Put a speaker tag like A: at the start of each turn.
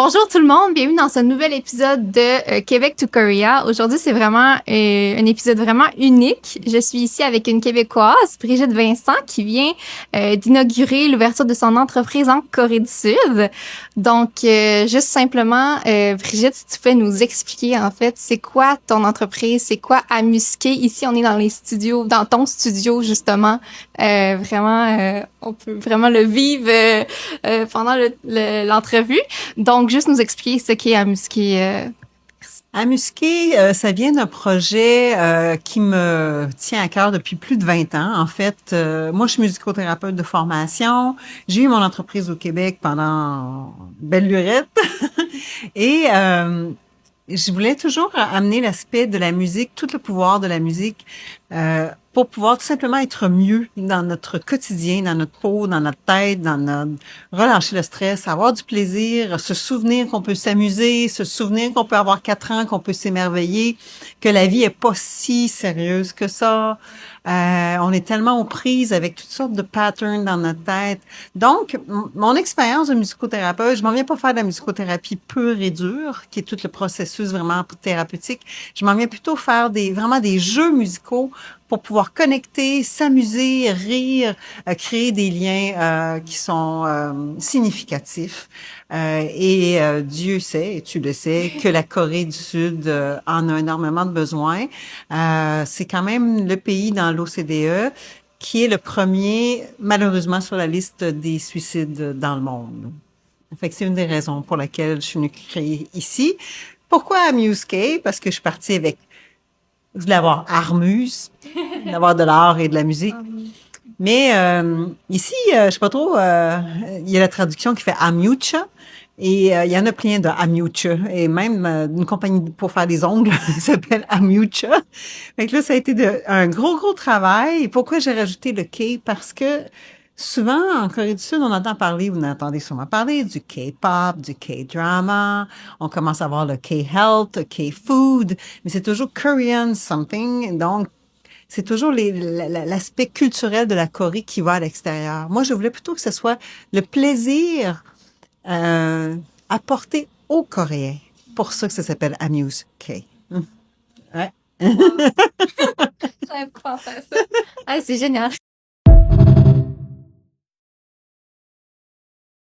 A: Bonjour tout le monde, bienvenue dans ce nouvel épisode de Québec to Korea. Aujourd'hui, c'est vraiment un épisode vraiment unique. Je suis ici avec une Québécoise, Brigitte Vincent, qui vient d'inaugurer l'ouverture de son entreprise en Corée du Sud. Donc, juste simplement, Brigitte, si tu peux nous expliquer en fait, c'est quoi ton entreprise, c'est quoi Amusqué. Ici, on est dans les studios, dans ton studio justement. On peut vraiment le vivre pendant l'entrevue. Donc, juste nous expliquer ce qu'est Amusqué.
B: Amusqué, ça vient d'un projet qui me tient à cœur depuis plus de 20 ans. En fait, moi, je suis musicothérapeute de formation. J'ai eu mon entreprise au Québec pendant belle lurette. Et je voulais toujours amener l'aspect de la musique, tout le pouvoir de la musique, pour pouvoir tout simplement être mieux dans notre quotidien, dans notre peau, dans notre tête, relâcher le stress, avoir du plaisir, se souvenir qu'on peut s'amuser, se souvenir qu'on peut avoir 4 ans, qu'on peut s'émerveiller, que la vie est pas si sérieuse que ça. On est tellement aux prises avec toutes sortes de patterns dans notre tête. Donc, mon expérience de musicothérapeute, je m'en viens pas faire de la musicothérapie pure et dure, qui est tout le processus vraiment thérapeutique. Je m'en viens plutôt faire vraiment des jeux musicaux pour pouvoir connecter, s'amuser, rire, créer des liens qui sont significatifs. Dieu sait, et tu le sais, que la Corée du Sud en a énormément de besoin. C'est quand même le pays dans l'OCDE qui est le premier, malheureusement, sur la liste des suicides dans le monde. Fait que c'est une des raisons pour laquelle je suis venue créer ici. Pourquoi Amusecade? Parce que je suis partie avec, je voulais avoir Armuse, d'avoir de l'art et de la musique. Mais ici, je sais pas trop, il y a la traduction qui fait Amucha. Et il y en a plein de Amucha. Et même une compagnie pour faire des ongles s'appelle Amucha. Fait que là, ça a été un gros travail. Et pourquoi j'ai rajouté le K? Parce que souvent, en Corée du Sud, on entend parler, vous en entendez sûrement parler, du K-pop, du K-drama. On commence à voir le K-health, le K-food. Mais c'est toujours Korean something. Donc, c'est toujours l'aspect culturel de la Corée qui va à l'extérieur. Moi, je voulais plutôt que ce soit le plaisir apporté aux Coréens. Pour ça que ça s'appelle Amuse K. Ouais.
A: J'avais pas pensé à ça. Ah, c'est génial.